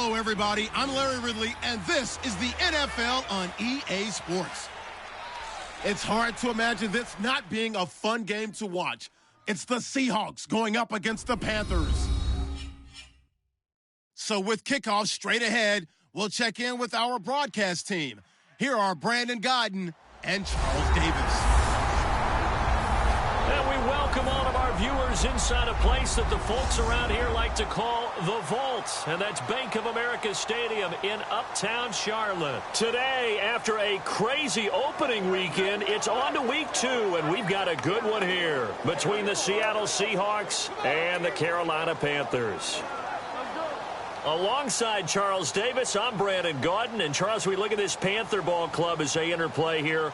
Hello, everybody. I'm Larry Ridley, and this is the NFL on EA Sports. It's hard to imagine this not being a fun game to watch. It's the Seahawks going up against the Panthers. So with kickoff straight ahead, we'll check in with our broadcast team. Here are Brandon Godden and Charles Davis. And we welcome all of our viewers inside a place that the folks around here like to call the Vault. And that's Bank of America Stadium in Uptown Charlotte. Today, after a crazy opening weekend, it's on to week 2, and we've got a good one here between the Seattle Seahawks and the Carolina Panthers. Alongside Charles Davis, I'm Brandon Gaudin. And Charles, we look at this Panther ball club as they interplay here.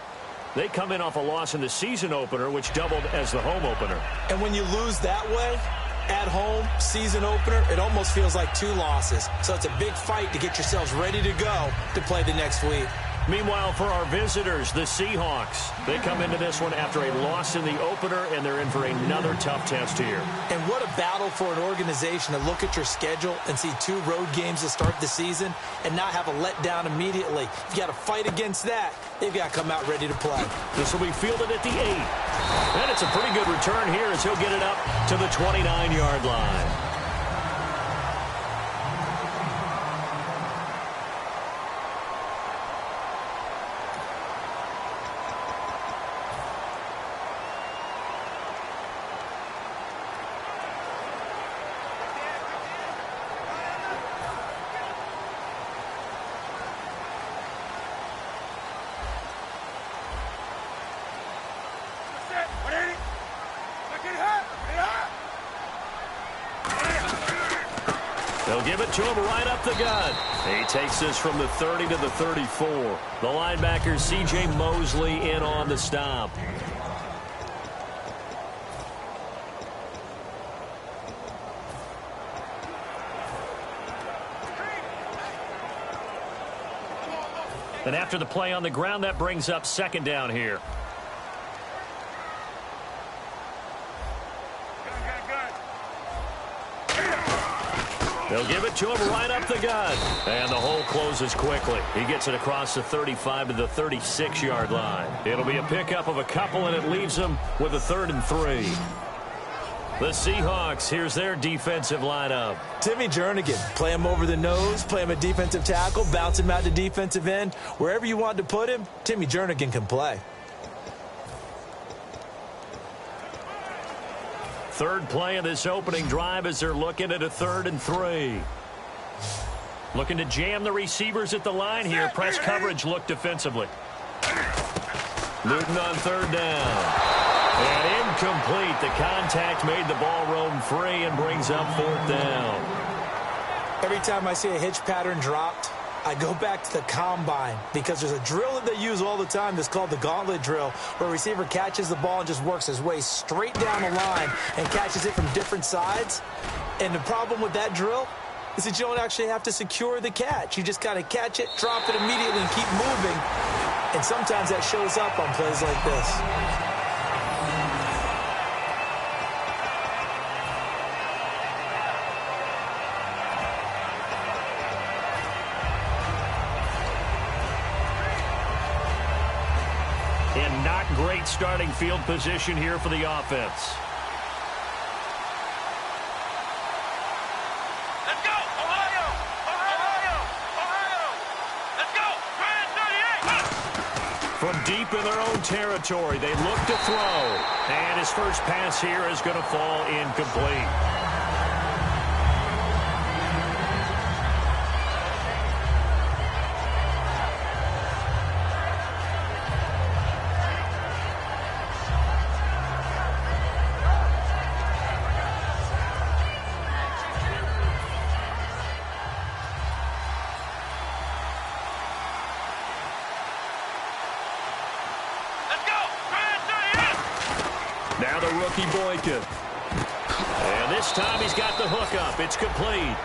They come in off a loss in the season opener, which doubled as the home opener. And when you lose that way, at home, season opener, it almost feels like 2 losses. So it's a big fight to get yourselves ready to go to play the next week. Meanwhile, for our visitors, the Seahawks, they come into this one after a loss in the opener, and they're in for another tough test here. And what a battle for an organization to look at your schedule and see 2 road games to start the season and not have a letdown immediately. You got to fight against that. They've got to come out ready to play. This will be fielded at the 8. And it's a pretty good return here as he'll get it up to the 29-yard line. They'll give it to him right up the gut. He takes this from the 30 to the 34. The linebacker, C.J. Mosley, in on the stop. And after the play on the ground, that brings up second down here. They'll give it to him right up the gut. And the hole closes quickly. He gets it across the 35 to the 36-yard line. It'll be a pickup of a couple, and it leaves them with a 3rd and 3. The Seahawks, here's their defensive lineup. Timmy Jernigan, play him over the nose, play him a defensive tackle, bounce him out to defensive end. Wherever you want to put him, Timmy Jernigan can play. Third play of this opening drive as they're looking at a 3rd and 3. Looking to jam the receivers at the line here. Press coverage look defensively. Luton on 3rd down. And incomplete. The contact made the ball roam free and brings up 4th down. Every time I see a hitch pattern dropped, I go back to the combine because there's a drill that they use all the time that's called the gauntlet drill, where a receiver catches the ball and just works his way straight down the line and catches it from different sides. And the problem with that drill is that you don't actually have to secure the catch. You just kind of catch it, drop it immediately, and keep moving. And sometimes that shows up on plays like this. And not great starting field position here for the offense. Let's go, Ohio! Ohio! Ohio! Let's go! Grand 38! From deep in their own territory, they look to throw. And his first pass here is going to fall incomplete. Now the rookie Boykin. And this time he's got the hook up. It's complete.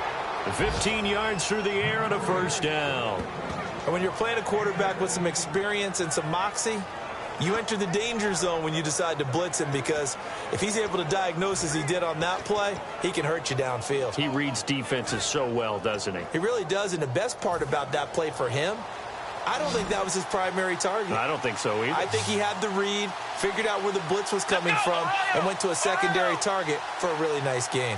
15 yards through the air and a first down. And when you're playing a quarterback with some experience and some moxie, You enter the danger zone when you decide to blitz him, because if he's able to diagnose as he did on that play, he can hurt you downfield. He reads defenses so well, doesn't he? He really does, and the best part about that play for him, I don't think that was his primary target. I don't think so either. I think he had the read, figured out where the blitz was coming from, and went to a secondary target for a really nice gain.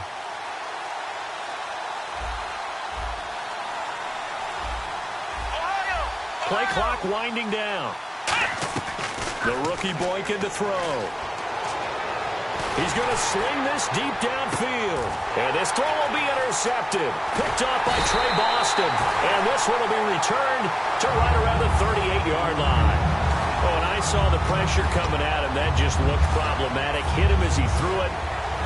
Play clock winding down. The rookie Boykin to throw. He's going to sling this deep downfield. And this throw will be intercepted. Picked off by Trey Boston. And this one will be returned to right around the 38-yard line. Oh, and I saw the pressure coming at him. That just looked problematic. Hit him as he threw it.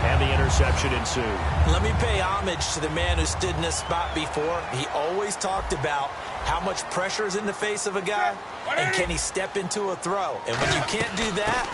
And the interception ensued. Let me pay homage to the man who stood in this spot before. He always talked about how much pressure is in the face of a guy, and can he step into a throw. And when you can't do that,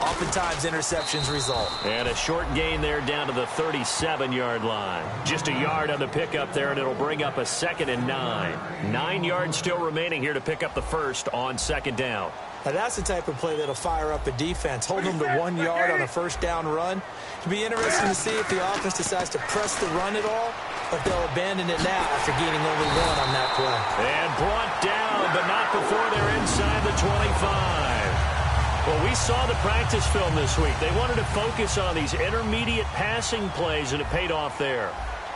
oftentimes interceptions result. And a short gain there down to the 37-yard line. Just a yard on the pickup there, and it'll bring up a 2nd and 9. 9 yards still remaining here to pick up the first on 2nd down. Now that's the type of play that'll fire up a defense. Hold them to 1 yard on a first down run. It'll be interesting to see if the offense decides to press the run at all, or if they'll abandon it now after gaining only 1 on that play. And brought down, but not before they're inside the 25. Well, we saw the practice film this week. They wanted to focus on these intermediate passing plays, and it paid off there.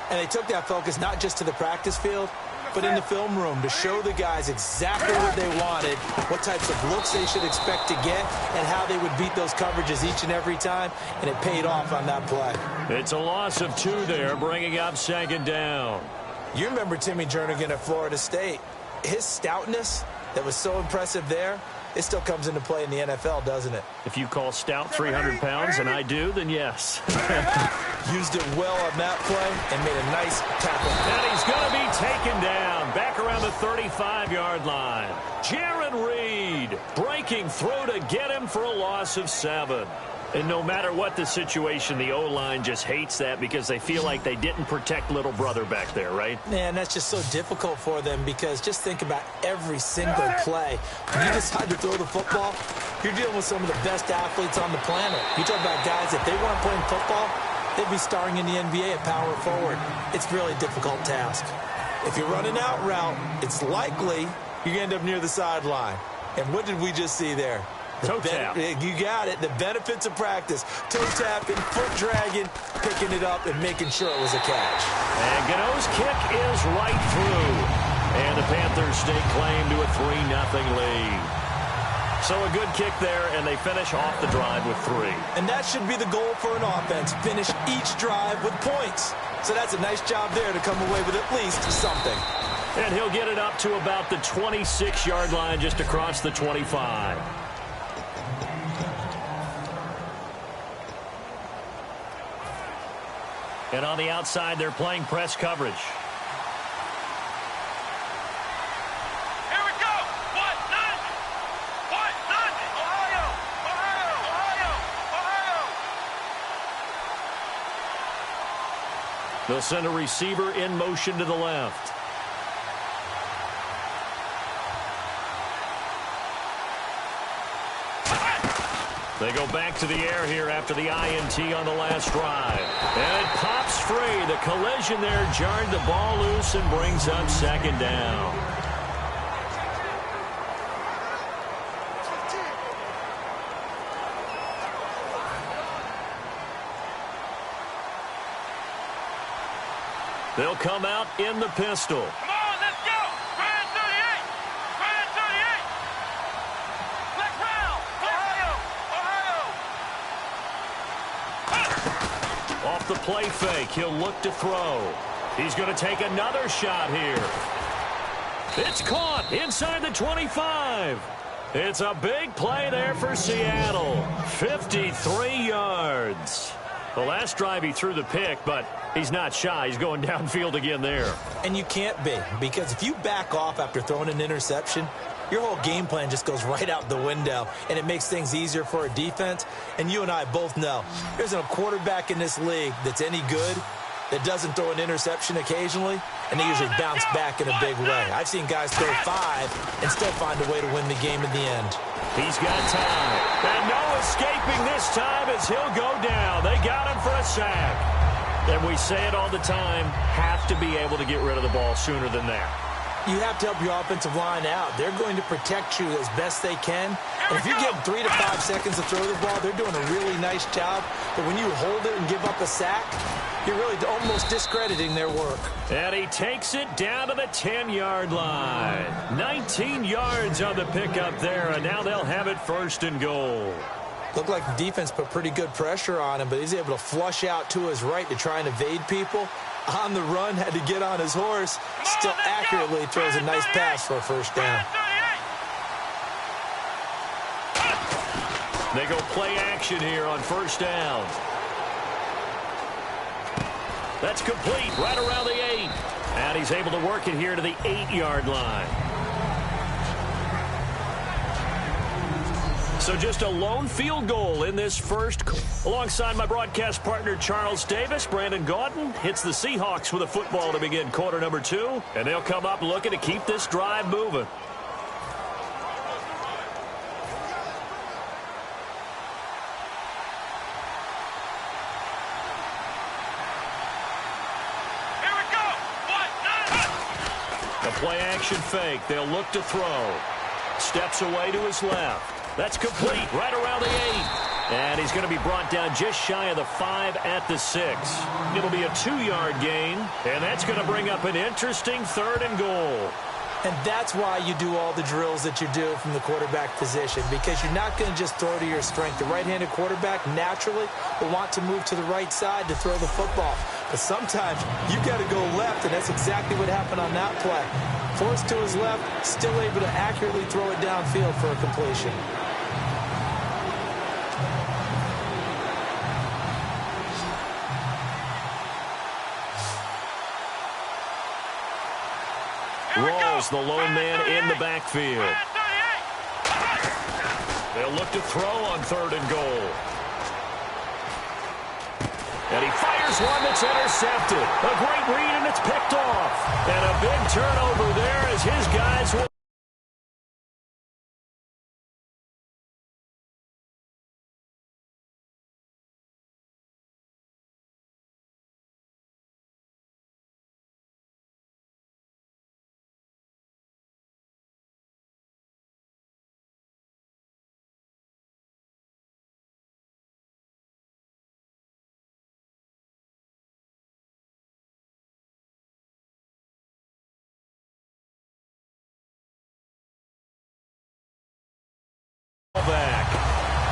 And they took that focus not just to the practice field, but in the film room to show the guys exactly what they wanted, what types of looks they should expect to get, and how they would beat those coverages each and every time, and it paid off on that play. It's a loss of 2 there, bringing up 2nd down. You remember Timmy Jernigan at Florida State. His stoutness that was so impressive there, it still comes into play in the NFL, doesn't it? If you call stout 300 pounds, and I do, then yes. Used it well on that play and made a nice tackle. And he's going to be taken down back around the 35-yard line. Jaron Reed breaking through to get him for a loss of 7. And no matter what the situation, the O-line just hates that because they feel like they didn't protect little brother back there, right? Man, that's just so difficult for them, because just think about every single play. When you decide to throw the football, you're dealing with some of the best athletes on the planet. You talk about guys, if they weren't playing football, they'd be starring in the NBA at power forward. It's really a difficult task. If you're running out route, it's likely you're going to end up near the sideline. And what did we just see there? Toe tap. You got it. The benefits of practice. Toe tapping, foot dragging, picking it up, and making sure it was a catch. And Gano's kick is right through. And the Panthers stake claim to a 3-0 lead. So a good kick there, and they finish off the drive with 3. And that should be the goal for an offense. Finish each drive with points. So that's a nice job there to come away with at least something. And he'll get it up to about the 26-yard line, just across the 25. And on the outside, they're playing press coverage. Here we go. 1-0. 1-0. Ohio. Ohio. Ohio. Ohio. They'll send a receiver in motion to the left. They go back to the air here after the INT on the last drive. And it pops free. The collision there jarred the ball loose and brings up 2nd down. They'll come out in the pistol. Come on, let's go. Grand 38. Grand 38. Black round. Ohio. Ohio. Off the play fake, he'll look to throw. He's going to take another shot here. It's caught inside the 25. It's a big play there for Seattle. 53 yards. The last drive he threw the pick, but he's not shy. He's going downfield again there. And you can't be, because if you back off after throwing an interception, your whole game plan just goes right out the window, and it makes things easier for a defense. And you and I both know there's a quarterback in this league that's any good. that doesn't throw an interception occasionally, and they usually bounce back in a big way. I've seen guys throw 5 and still find a way to win the game in the end. He's got time. And no escaping this time as he'll go down. They got him for a sack. And we say it all the time, have to be able to get rid of the ball sooner than that. You have to help your offensive line out. They're going to protect you as best they can. And if you get 3 to 5 seconds to throw the ball, they're doing a really nice job. But when you hold it and give up a sack, you're really almost discrediting their work. And he takes it down to the 10-yard line. 19 yards on the pickup there, and now they'll have it 1st and goal. Looked like the defense put pretty good pressure on him, but he's able to flush out to his right to try and evade people. On the run, had to get on his horse. Still accurately throws a nice pass for a 1st down. They go play action here on 1st down. That's complete right around the 8. And he's able to work it here to the 8-yard line. So just a lone field goal in this first. Alongside my broadcast partner Charles Davis, Brandon Gaudin hits the Seahawks with a football to begin quarter number 2. And they'll come up looking to keep this drive moving. Play action fake. They'll look to throw. Steps away to his left. That's complete right around the 8. And he's going to be brought down just shy of the 5 at the 6. It'll be a 2-yard gain. And that's going to bring up an interesting 3rd and goal. And that's why you do all the drills that you do from the quarterback position, because you're not going to just throw to your strength. The right-handed quarterback naturally will want to move to the right side to throw the football. But sometimes you've got to go left, and that's exactly what happened on that play. Forced to his left, still able to accurately throw it downfield for a completion. Rawls, the lone man in the backfield. They'll look to throw on 3rd and goal. And he fires one that's intercepted. A great read, and it's picked off. And a big turnover there as his guys will. Back.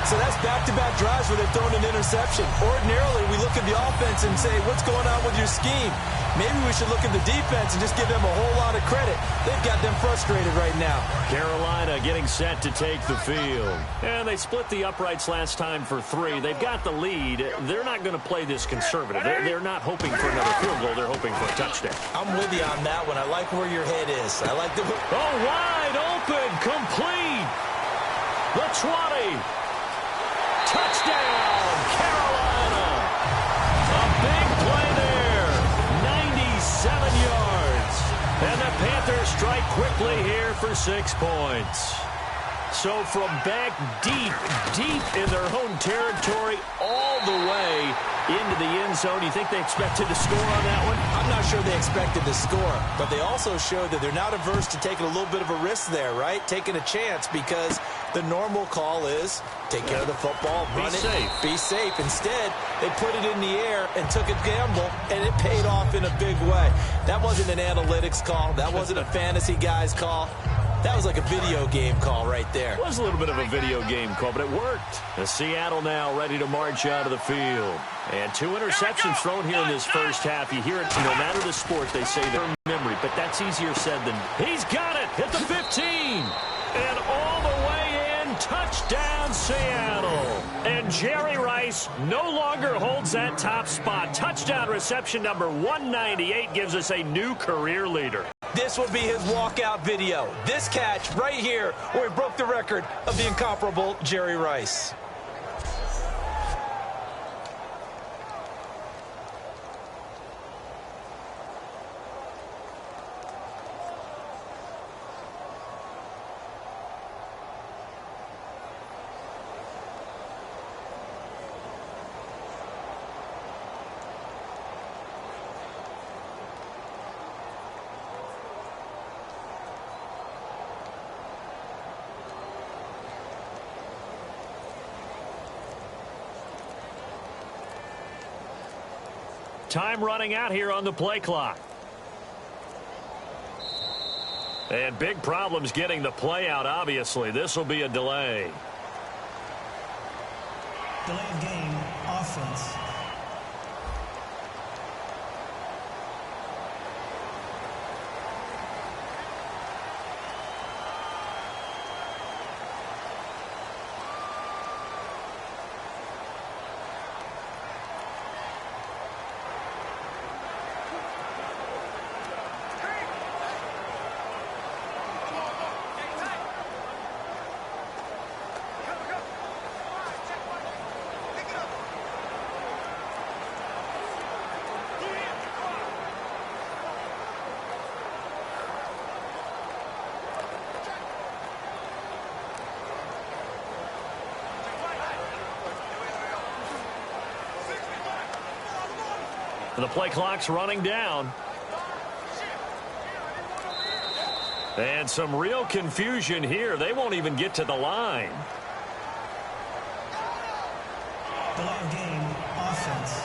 So that's back-to-back drives where they've thrown an interception. Ordinarily, we look at the offense and say, what's going on with your scheme? Maybe we should look at the defense and just give them a whole lot of credit. They've got them frustrated right now. Carolina getting set to take the field. And they split the uprights last time for 3. They've got the lead. They're not going to play this conservative. They're not hoping for another field goal. They're hoping for a touchdown. I'm with you on that one. I like where your head is. I like the... Oh, wide open, complete. The 20. Touchdown, Carolina. A big play there. 97 yards. And the Panthers strike quickly here for 6 points. So from back deep in their own territory all the way into the end zone, you think they expected to score on that one? I'm not sure they expected to score, but they also showed that they're not averse to taking a little bit of a risk there, right? Taking a chance, because the normal call is take care of the football, run it, be safe. Instead, they put it in the air and took a gamble, and it paid off in a big way. That wasn't an analytics call. That wasn't a fantasy guy's call. That was like a video game call right there. It was a little bit of a video game call, but it worked. The Seattle now ready to march out of the field. And 2 interceptions thrown here in this first half. You hear it, no matter the sport, they say their memory, but that's easier said than. He's got it at the 15. And all the way in, touchdown Seattle. And Jerry Rice no longer holds that top spot. Touchdown reception number 198 gives us a new career leader. This will be his walkout video. This catch right here where he broke the record of the incomparable Jerry Rice. Time running out here on the play clock. And big problems getting the play out, obviously. This will be a delay. Delay of game, offense. The play clock's running down. And some real confusion here. They won't even get to the line. Delay of game, offense.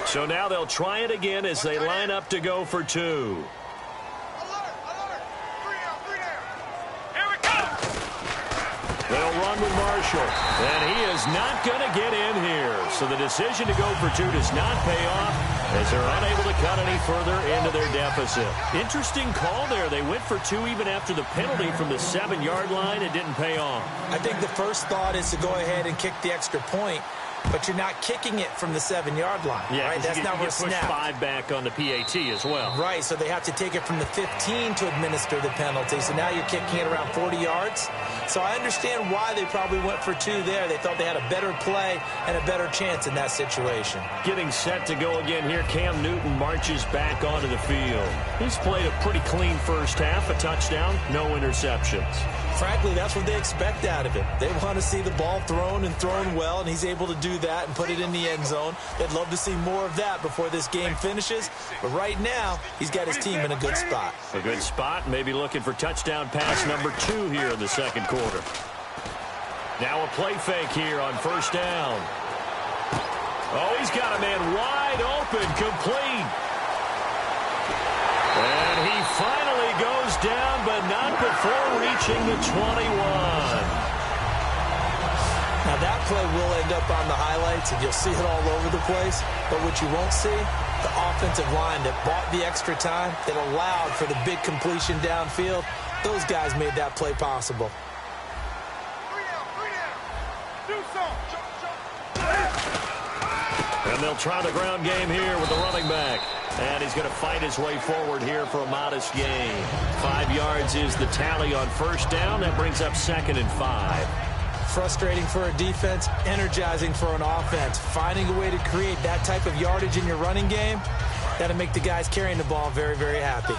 So now they'll try it again as they line up to go for two. They'll run with Marshall, and he is not going to get in here. So the decision to go for two does not pay off as they're unable to cut any further into their deficit. Interesting call there. They went for two even after the penalty from the 7-yard line. It didn't pay off. I think the first thought is to go ahead and kick the extra point, but you're not kicking it from the 7-yard line. Yeah, right? That's not where it's snapped. 5 back on the PAT as well. Right, so they have to take it from the 15 to administer the penalty. So now you're kicking it around 40 yards. So I understand why they probably went for two there. They thought they had a better play and a better chance in that situation. Getting set to go again here, Cam Newton marches back onto the field. He's played a pretty clean first half, a touchdown, no interceptions. Frankly, that's what they expect out of him. They want to see the ball thrown and thrown well, and he's able to do that and put it in the end zone. They'd love to see more of that before this game finishes. But right now, he's got his team in a good spot. A good spot, maybe looking for touchdown pass number 2 here in the second quarter. Now a play fake here on first down. Oh, he's got a man wide open, complete. And he finally goes down, but not before reaching the 21. Now, that play will end up on the highlights, and you'll see it all over the place. But what you won't see, the offensive line that bought the extra time, that allowed for the big completion downfield, those guys made that play possible. And they'll try the ground game here with the running back. And he's going to fight his way forward here for a modest gain. 5 yards is the tally on first down. That brings up 2nd and 5. Frustrating for a defense, energizing for an offense. Finding a way to create that type of yardage in your running game, that'll make the guys carrying the ball very, very happy.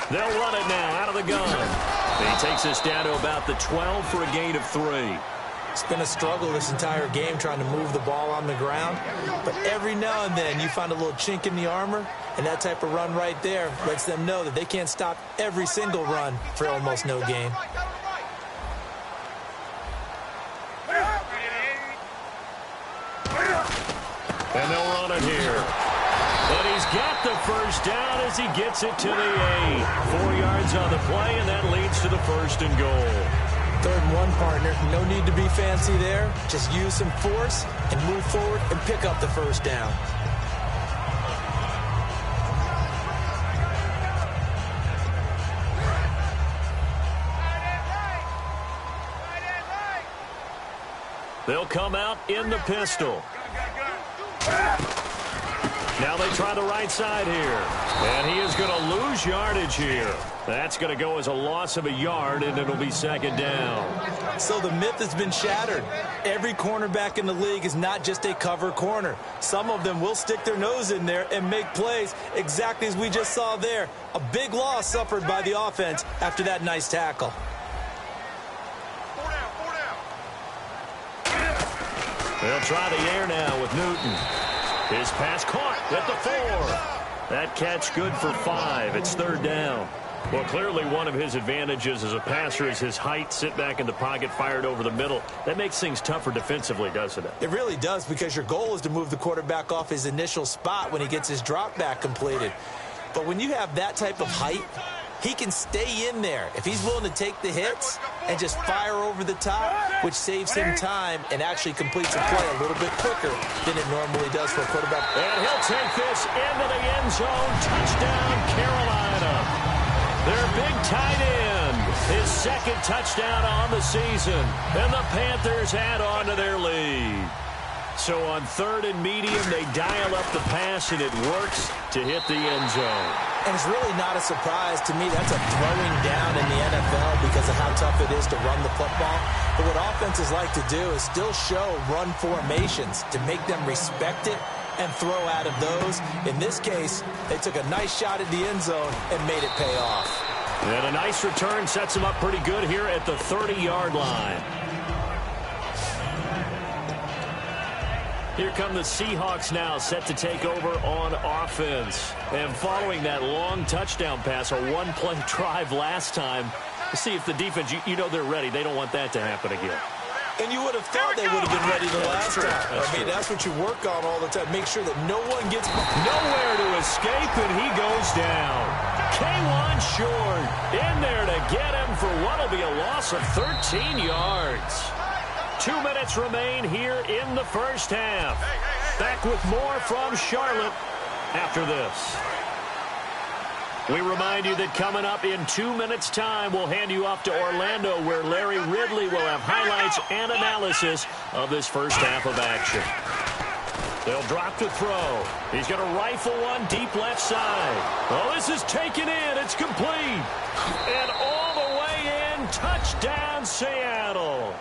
They'll run it now out of the gun. He takes us down to about the 12 for a gain of 3. It's been a struggle this entire game trying to move the ball on the ground. But every now and then you find a little chink in the armor, and that type of run right there lets them know that they can't stop every single run for almost no gain. And they'll run it here. And he's got the first down as he gets it to the 8. 4 yards on the play, and that leads to the 1st and goal. 3rd and 1, partner. No need to be fancy there. Just use some force and move forward and pick up the first down. They'll come out in the pistol. Now they try the right side here. And he is going to lose yardage here. That's going to go as a loss of a yard, and it'll be 2nd down. So the myth has been shattered. Every cornerback in the league is not just a cover corner. Some of them will stick their nose in there and make plays exactly as we just saw there. A big loss suffered by the offense after that nice tackle. They'll try the air now with Newton. His pass caught at the 4. That catch good for 5. It's 3rd down. Well, clearly one of his advantages as a passer is his height. Sit back in the pocket, fired over the middle. That makes things tougher defensively, doesn't it? It really does, because your goal is to move the quarterback off his initial spot when he gets his drop back completed. But when you have that type of height, he can stay in there if he's willing to take the hits and just fire over the top, which saves him time and actually completes a play a little bit quicker than it normally does for a quarterback. And he'll take this into the end zone. Touchdown, Carolina. Their big tight end, his 2nd touchdown on the season, and the Panthers add on to their lead. So on 3rd and medium, they dial up the pass, and it works to hit the end zone. And it's really not a surprise to me. That's a throwing down in the NFL because of how tough it is to run the football. But what offenses like to do is still show run formations to make them respect it and throw out of those. In this case, they took a nice shot at the end zone and made it pay off. And a nice return sets him up pretty good here at the 30-yard line. Here come the Seahawks now, set to take over on offense. And following that long touchdown pass, a one-play drive last time, let's see if the defense, you know they're ready. They don't want that to happen again. And you would have thought they would have been ready the last time. That's what you work on all the time. Make sure that no one gets nowhere to escape, and he goes down. K1 short in there to get him for what will be a loss of 13 yards. 2 minutes remain here in the first half. Back with more from Charlotte after this. We remind you that coming up in 2 minutes' time, we'll hand you off to Orlando, where Larry Ridley will have highlights and analysis of this first half of action. They'll drop to throw. He's going to rifle one deep left side. Oh, this is taken in. It's complete. And all the way in, touchdown Seattle.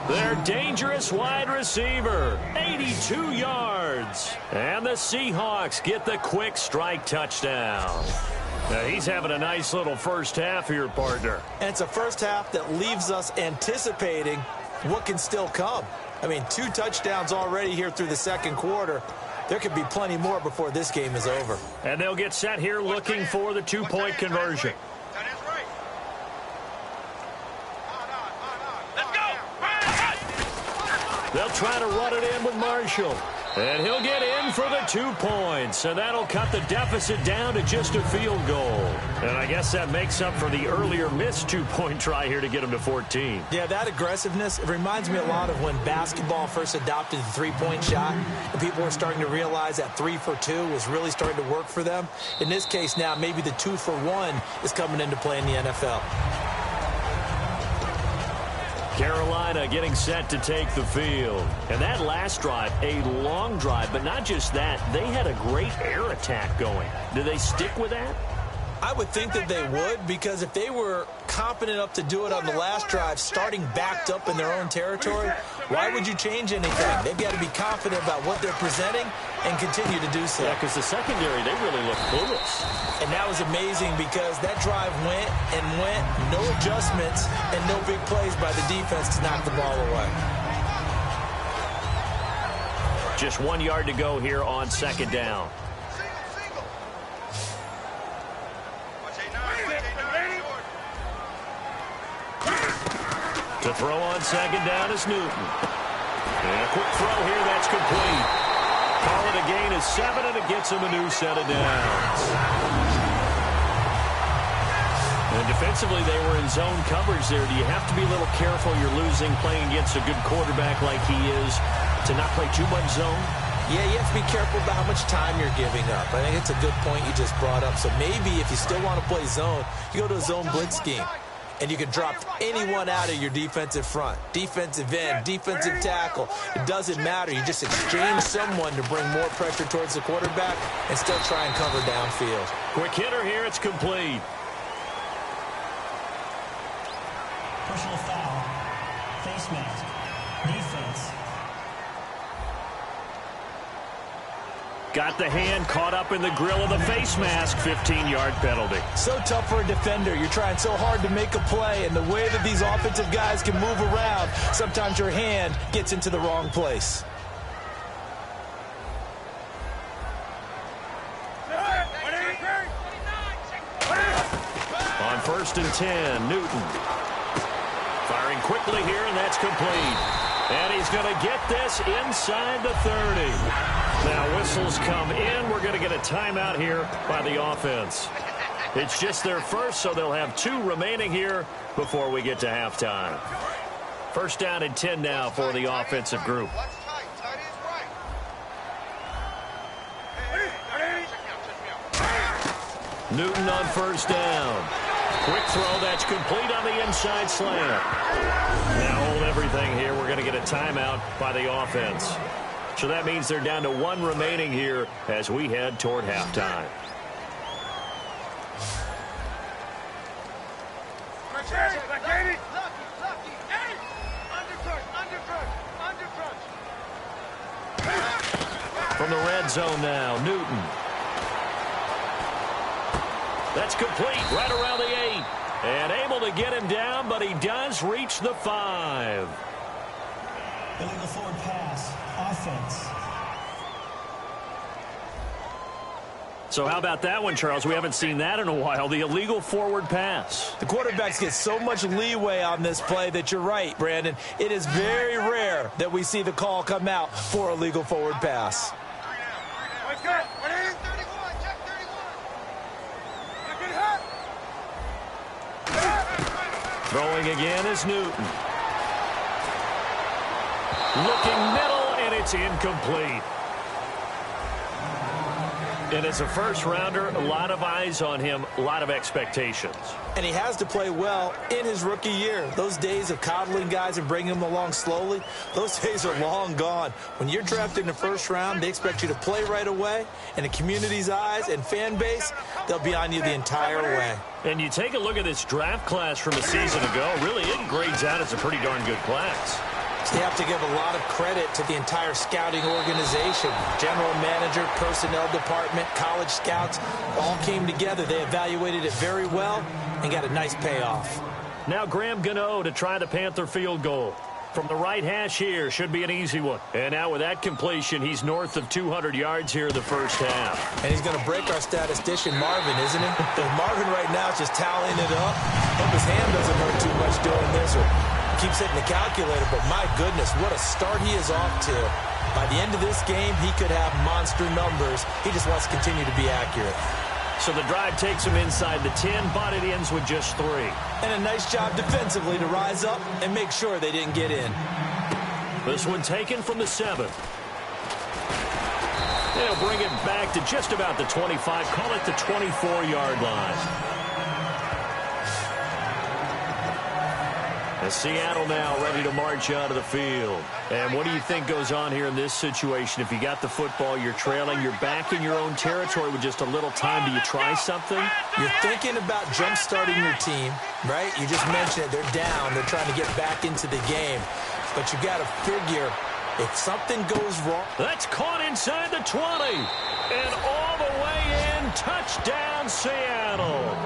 Their dangerous wide receiver, 82 yards. And the Seahawks get the quick strike touchdown. Now, he's having a nice little first half here, partner. And it's a first half that leaves us anticipating what can still come. I mean, 2 touchdowns already here through the second quarter. There could be plenty more before this game is over. And they'll get set here looking for the 2-point conversion. They'll try to run it in with Marshall. And he'll get in for the 2 points. And that'll cut the deficit down to just a field goal. And I guess that makes up for the earlier missed 2-point try here to get him to 14. Yeah, that aggressiveness, it reminds me a lot of when basketball first adopted the 3-point shot. And people were starting to realize that 3 for 2 was really starting to work for them. In this case now, maybe the 2 for 1 is coming into play in the NFL. Carolina getting set to take the field. And that last drive, a long drive, but not just that, they had a great air attack going. Do they stick with that? I would think that they would, because if they were confident enough to do it on the last drive, starting backed up in their own territory, why would you change anything? They've got to be confident about what they're presenting and continue to do so. Yeah, because the secondary, they really look clueless. And that was amazing because that drive went and went, no adjustments and no big plays by the defense to knock the ball away. Just 1 yard to go here on second down. To throw on second down is Newton. And a quick throw here, that's complete. Call it a gain of 7, and it gets him a new set of downs. And defensively, they were in zone coverage there. Do you have to be a little careful? You're losing, playing against a good quarterback like he is, to not play too much zone? Yeah, you have to be careful about how much time you're giving up. I think it's a good point you just brought up. So maybe if you still want to play zone, you go to a zone blitz scheme. And you can drop anyone out of your defensive front, defensive end, defensive tackle. It doesn't matter. You just exchange someone to bring more pressure towards the quarterback and still try and cover downfield. Quick hitter here. It's complete. Personal foul. Face mask. Defense. Got the hand caught up in the grill of the face mask. 15-yard penalty. So tough for a defender. You're trying so hard to make a play, and the way that these offensive guys can move around, sometimes your hand gets into the wrong place. On 1st and 10, Newton. Firing quickly here, and that's complete. And he's going to get this inside the 30. Now whistles come in. We're going to get a timeout here by the offense. It's just their first, so they'll have 2 remaining here before we get to halftime. 1st down and 10 now for the offensive group. Newton on 1st down. Quick throw, that's complete on the inside slant. Now hold everything here. We're going to get a timeout by the offense. So that means they're down to 1 remaining here as we head toward halftime. From the red zone now, Newton. That's complete right around the 8. And able to get him down, but he does reach the 5. Illegal forward pass. Offense. So how about that one, Charles? We haven't seen that in a while. The illegal forward pass. The quarterbacks get so much leeway on this play that you're right, Brandon. It is very rare that we see the call come out for a legal forward pass. Throwing again is Newton. Looking middle, and it's incomplete. And as a first-rounder, a lot of eyes on him, a lot of expectations. And he has to play well in his rookie year. Those days of coddling guys and bringing them along slowly, those days are long gone. When you're drafted in the first round, they expect you to play right away. And the community's eyes and fan base, they'll be on you the entire way. And you take a look at this draft class from a season ago, really it grades out as a pretty darn good class. So you have to give a lot of credit to the entire scouting organization. General manager, personnel department, college scouts, all came together. They evaluated it very well and got a nice payoff. Now Graham Gano to try the Panther field goal. From the right hash here, should be an easy one. And now with that completion, he's north of 200 yards here in the first half. And he's going to break our statistician, Marvin, isn't he? Marvin right now is just tallying it up. Hope his hand doesn't hurt too much doing this, or keeps hitting the calculator, but my goodness, what a start he is off to. By the end of this game, he could have monster numbers. He just wants to continue to be accurate. So the drive takes him inside the 10, but it ends with just 3. And a nice job defensively to rise up and make sure they didn't get in. This one taken from the 7. They'll bring it back to just about the 25, call it the 24-yard line. And Seattle now ready to march out of the field. And what do you think goes on here in this situation? If you got the football, you're trailing, you're back in your own territory with just a little time. Do you try something? You're thinking about jump-starting your team, right? You just mentioned it. They're down. They're trying to get back into the game. But you got to figure if something goes wrong. That's caught inside the 20. And all the way in. Touchdown, Seattle.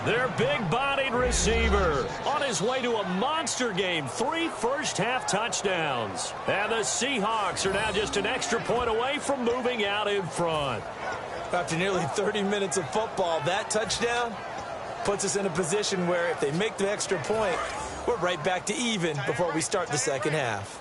Their big-bodied receiver on his way to a monster game. 3 first-half touchdowns. And the Seahawks are now just an extra point away from moving out in front. After nearly 30 minutes of football, that touchdown puts us in a position where if they make the extra point, we're right back to even before we start the second half.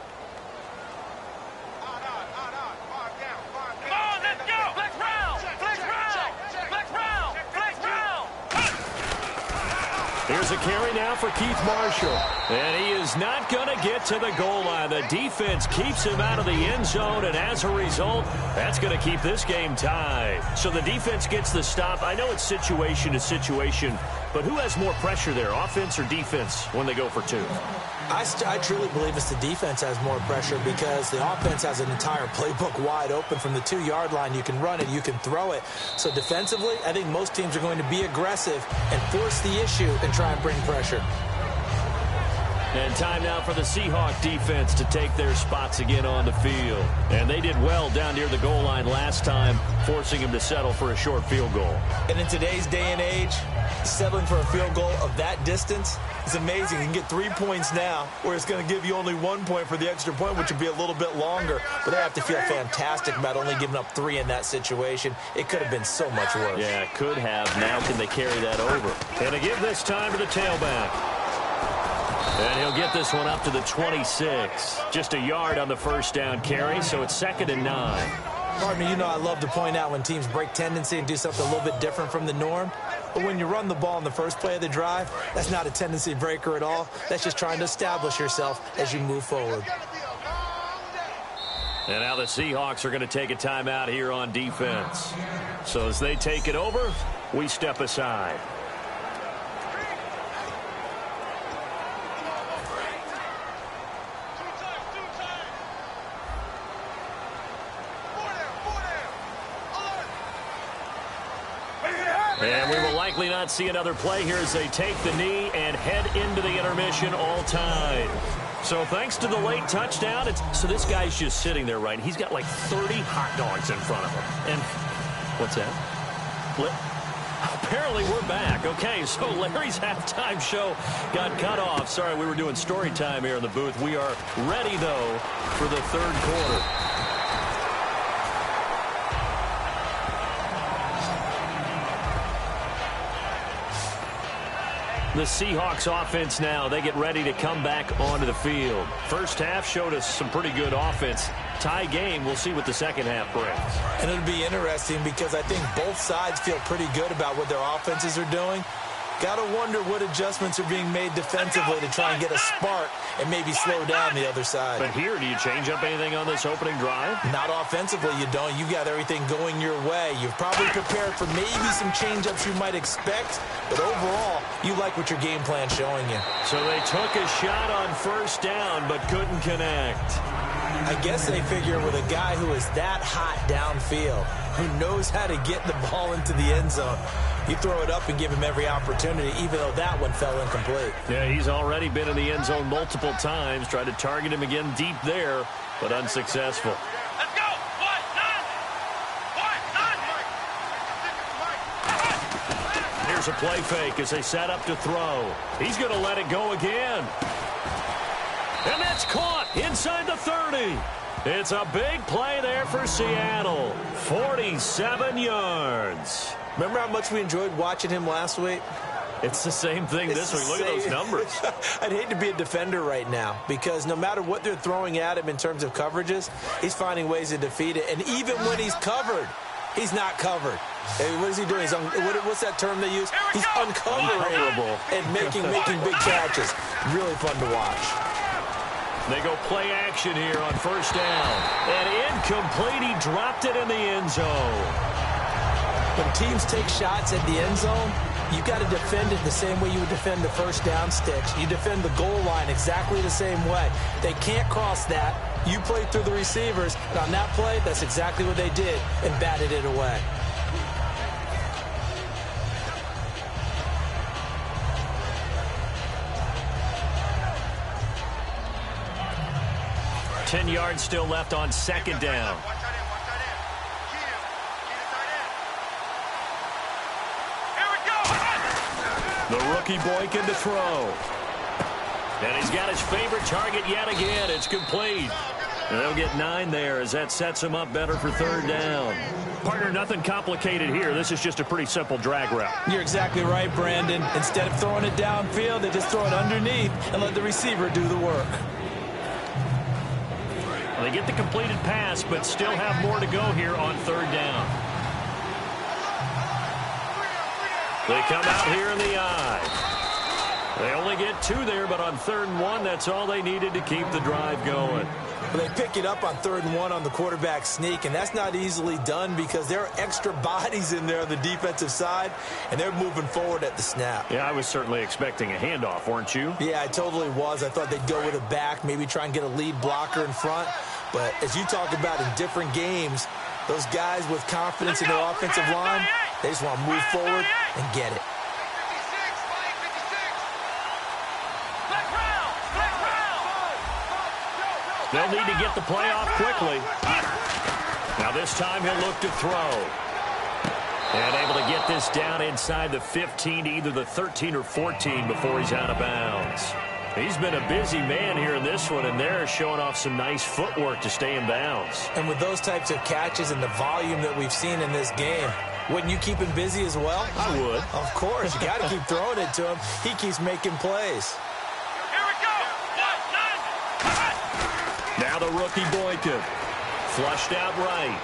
Here's a carry now for Keith Marshall. And he is not going to get to the goal line. The defense keeps him out of the end zone, and as a result, that's going to keep this game tied. So the defense gets the stop. I know it's situation to situation, but who has more pressure there, offense or defense, when they go for 2? I truly believe it's the defense has more pressure because the offense has an entire playbook wide open from the 2-yard line. You can run it, you can throw it. So defensively, I think most teams are going to be aggressive and force the issue and try and bring pressure. And time now for the Seahawk defense to take their spots again on the field. And they did well down near the goal line last time, forcing him to settle for a short field goal. And in today's day and age, settling for a field goal of that distance is amazing. You can get 3 points now, where it's going to give you only 1 point for the extra point, which would be a little bit longer. But they have to feel fantastic about only giving up 3 in that situation. It could have been so much worse. Yeah, it could have. Now can they carry that over? And to give this time to the tailback. And he'll get this one up to the 26. Just a yard on the first down carry, so it's 2nd and 9. Partner, you know I love to point out when teams break tendency and do something a little bit different from the norm. But when you run the ball in the first play of the drive, that's not a tendency breaker at all. That's just trying to establish yourself as you move forward. And now the Seahawks are going to take a timeout here on defense. So as they take it over, we step aside. And we will likely not see another play here as they take the knee and head into the intermission all tied. So thanks to the late touchdown, so this guy's just sitting there, right? He's got like 30 hot dogs in front of him. And what's that? Apparently we're back. Okay, so Larry's halftime show got cut off. Sorry, we were doing story time here in the booth. We are ready, though, for the third quarter. The Seahawks offense now, they get ready to come back onto the field. First half showed us some pretty good offense. Tie game, we'll see what the second half brings. And it'll be interesting because I think both sides feel pretty good about what their offenses are doing. Got to wonder what adjustments are being made defensively to try and get a spark and maybe slow down the other side. But here, do you change up anything on this opening drive? Not offensively, you don't. You've got everything going your way. You've probably prepared for maybe some change-ups you might expect, but overall, you like what your game plan's showing you. So they took a shot on first down, but couldn't connect. I guess they figure with a guy who is that hot downfield, who knows how to get the ball into the end zone, you throw it up and give him every opportunity, even though that one fell incomplete. Yeah, he's already been in the end zone multiple times. Tried to target him again deep there, but unsuccessful. Let's go! Here's a play fake as they set up to throw. He's going to let it go again. And that's caught inside the 30. It's a big play there for Seattle. 47 yards. Remember how much we enjoyed watching him last week? It's the same thing this week. Look at those numbers. I'd hate to be a defender right now because no matter what they're throwing at him in terms of coverages, he's finding ways to defeat it. And even when he's covered, he's not covered. Hey, what is he doing? What's that term they use? He's uncovering and making big catches. Really fun to watch. They go play action here on first down. And incomplete. He dropped it in the end zone. When teams take shots at the end zone, you've got to defend it the same way you would defend the first down sticks. You defend the goal line exactly the same way. They can't cross that. You play through the receivers, and on that play, that's exactly what they did and batted it away. Ten yards still left on second down. The rookie boy can to throw. And he's got his favorite target yet again. It's complete. And they'll get 9 there as that sets him up better for third down. Partner, nothing complicated here. This is just a pretty simple drag route. You're exactly right, Brandon. Instead of throwing it downfield, they just throw it underneath and let the receiver do the work. Well, they get the completed pass, but still have more to go here on third down. They come out here in the eye. They only get 2 there, but on 3rd and 1, that's all they needed to keep the drive going. Well, they pick it up on 3rd and 1 on the quarterback sneak, and that's not easily done because there are extra bodies in there on the defensive side, and they're moving forward at the snap. Yeah, I was certainly expecting a handoff, weren't you? Yeah, I totally was. I thought they'd go with a back, maybe try and get a lead blocker in front. But as you talk about in different games, those guys with confidence in their offensive line, they just want to move forward and get it. Black round. They'll need to get the play off quickly. Now this time he'll look to throw. And able to get this down inside the 15 to either the 13 or 14 before he's out of bounds. He's been a busy man here in this one, and they're showing off some nice footwork to stay in bounds. And with those types of catches and the volume that we've seen in this game, wouldn't you keep him busy as well? I would. Of course. You got to keep throwing it to him. He keeps making plays. Here we go. Now the rookie Boykin. Flushed out right.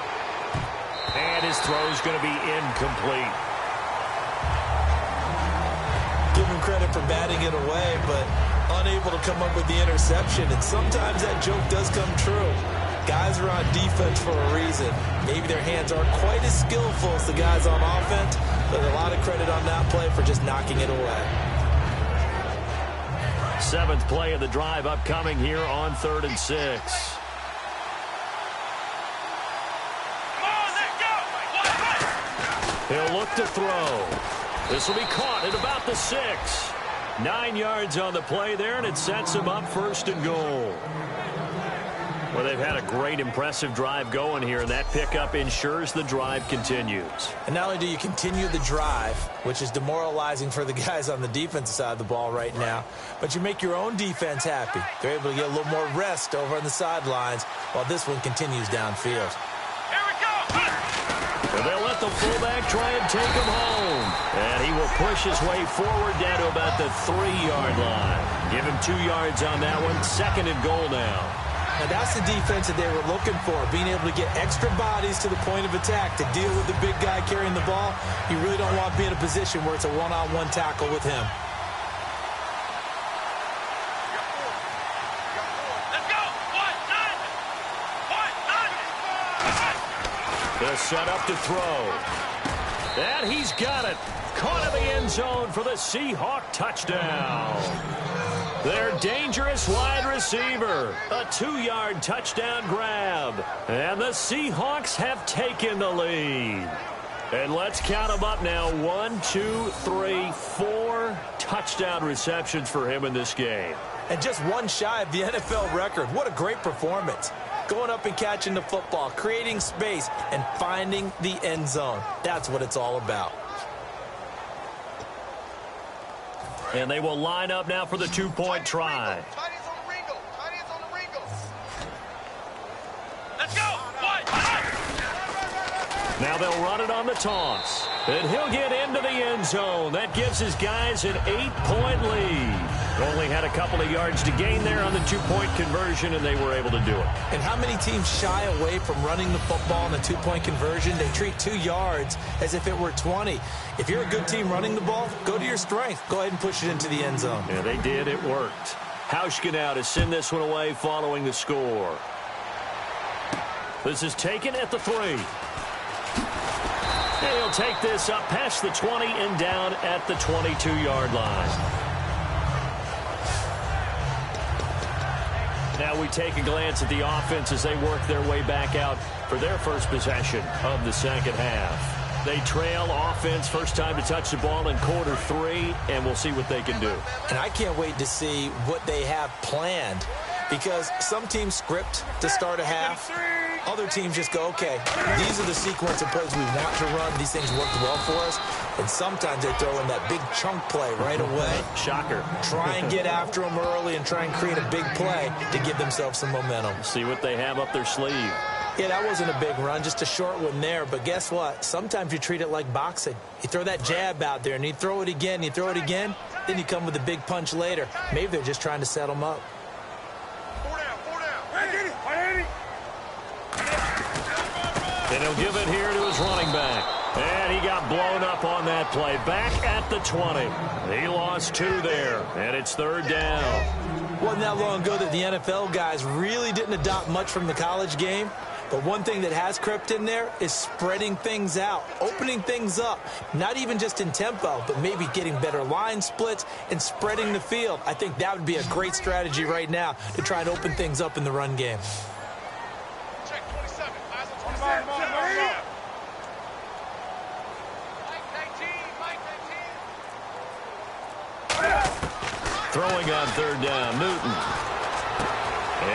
And his throw's going to be incomplete. Give him credit for batting it away, but unable to come up with the interception. And sometimes that joke does come true. Guys are on defense for a reason. Maybe their hands aren't quite as skillful as the guys on offense, but a lot of credit on that play for just knocking it away. 7th play of the drive upcoming here on 3rd and 6. He'll look to throw. This will be caught at about the 6. 9 yards on the play there, and it sets him up 1st and goal. Well, they've had a great, impressive drive going here, and that pickup ensures the drive continues. And not only do you continue the drive, which is demoralizing for the guys on the defensive side of the ball right now, but you make your own defense happy. They're able to get a little more rest over on the sidelines while this one continues downfield. Here we go. And they'll let the fullback try and take him home. And he will push his way forward down to about the 3-yard line. Give him 2 yards on that one. 2nd and goal now. Now that's the defense that they were looking for, being able to get extra bodies to the point of attack to deal with the big guy carrying the ball. You really don't want to be in a position where it's a one-on-one tackle with him. Let's go. 1-9. The setup to throw. And he's got it. Caught in the end zone for the Seahawk touchdown. Their dangerous wide receiver. A 2-yard touchdown grab. And the Seahawks have taken the lead. And let's count them up now. 1, 2, 3, 4 touchdown receptions for him in this game. And just one shy of the NFL record. What a great performance. Going up and catching the football, creating space, and finding the end zone. That's what it's all about. And they will line up now for the 2-point try. Let's go. Now they'll run it on the toss. And he'll get into the end zone. That gives his guys an 8-point lead. Only had a couple of yards to gain there on the 2-point conversion, and they were able to do it. And how many teams shy away from running the football on a 2-point conversion? They treat 2 yards as if it were 20. If you're a good team running the ball, go to your strength. Go ahead and push it into the end zone. Yeah, they did. It worked. Hauschka now to send this one away following the score. This is taken at the 3. And he'll take this up past the 20 and down at the 22-yard line. Now we take a glance at the offense as they work their way back out for their first possession of the second half. They trail offense, first time to touch the ball in quarter 3, and we'll see what they can do. And I can't wait to see what they have planned, because some teams script to start a half. Other teams just go, okay, these are the sequence of plays we want to run. These things worked well for us. And sometimes they throw in that big chunk play right away. Shocker. Try and get after them early and try and create a big play to give themselves some momentum. See what they have up their sleeve. Yeah, that wasn't a big run, just a short one there. But guess what? Sometimes you treat it like boxing. You throw that jab out there, and you throw it again, you throw it again, then you come with a big punch later. Maybe they're just trying to set them up. 4 down. 180. And he'll give it here to his running back. And he got blown up on that play. Back at the 20. He lost 2 there. And it's 3rd down. Wasn't that long ago that the NFL guys really didn't adopt much from the college game. But one thing that has crept in there is spreading things out, opening things up, not even just in tempo, but maybe getting better line splits and spreading the field. I think that would be a great strategy right now to try and open things up in the run game. Check 27. Eyes on 27. Mike 19. Throwing on 3rd down, Newton.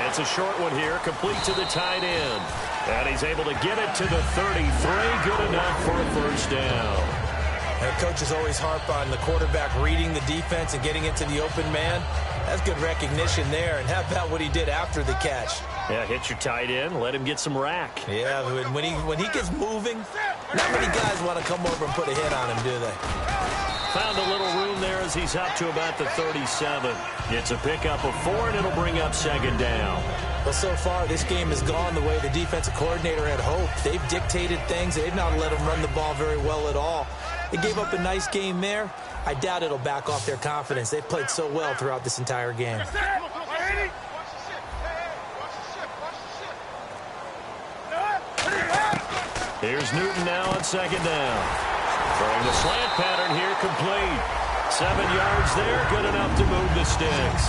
It's a short one here, complete to the tight end. And he's able to get it to the 33. Good enough for a first down. And coaches always harp on the quarterback reading the defense and getting it to the open man. That's good recognition there. And how about what he did after the catch? Yeah, hit your tight end, let him get some rack. Yeah, when he gets moving, not many guys want to come over and put a hit on him, do they? Found a little room there as he's up to about the 37. It's a pickup of 4, and it'll bring up second down. Well, so far, this game has gone the way the defensive coordinator had hoped. They've dictated things. They've not let him run the ball very well at all. They gave up a nice game there. I doubt it'll back off their confidence. They've played so well throughout this entire game. Here's Newton now on second down. Throwing the slant pattern here, complete. 7 yards there, good enough to move the sticks.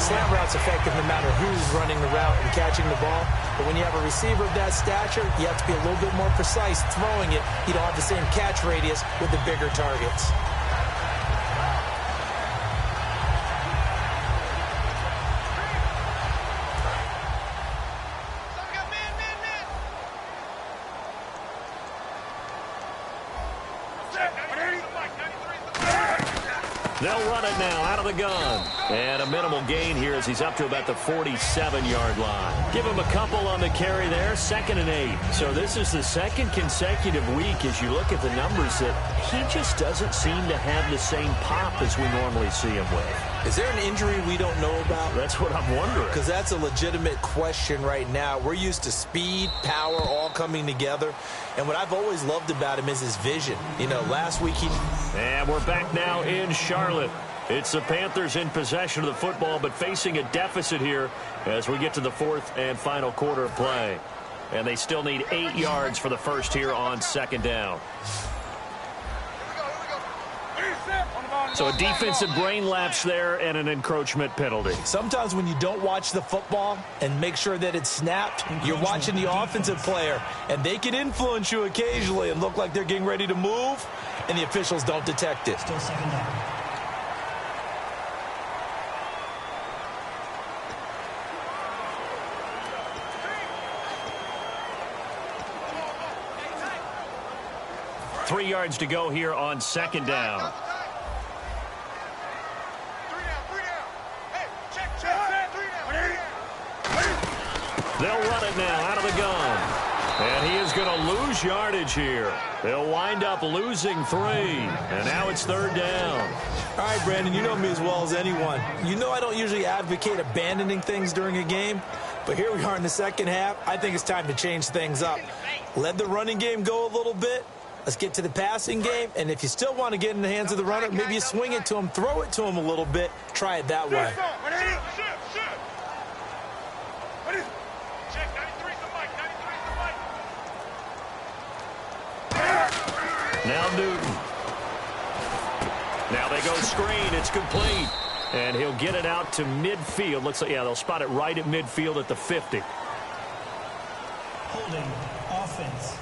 Slant route's effective no matter who's running the route and catching the ball. But when you have a receiver of that stature, you have to be a little bit more precise throwing it. You don't have the same catch radius with the bigger targets. They'll run it now out of the gun. And a minimal gain here as he's up to about the 47-yard line. Give him a couple on the carry there, 2nd and 8. So this is the second consecutive week as you look at the numbers that he just doesn't seem to have the same pop as we normally see him with. Is there an injury we don't know about? That's what I'm wondering. Because that's a legitimate question right now. We're used to speed, power, all coming together. And what I've always loved about him is his vision. You know, last week he... And we're back now in Charlotte. It's the Panthers in possession of the football, but facing a deficit here as we get to the 4th and final quarter of play. And they still need 8 yards for the first here on 2nd down. So a defensive brain lapse there and an encroachment penalty. Sometimes when you don't watch the football and make sure that it's snapped, you're watching the offensive player, and they can influence you occasionally and look like they're getting ready to move, and the officials don't detect it. Still second down. Three yards to go here on 2nd down. They'll run it now out of the gun. And he is going to lose yardage here. They'll wind up losing 3. And now it's 3rd down. All right, Brandon, you know me as well as anyone. You know I don't usually advocate abandoning things during a game. But here we are in the second half. I think it's time to change things up. Let the running game go a little bit. Let's get to the passing game. And if you still want to get in the hands of the runner, maybe you swing it to him, throw it to him a little bit. Try it that way. Now Newton. Now they go screen. It's complete. And he'll get it out to midfield. Looks like, yeah, they'll spot it right at midfield at the 50. Holding offense.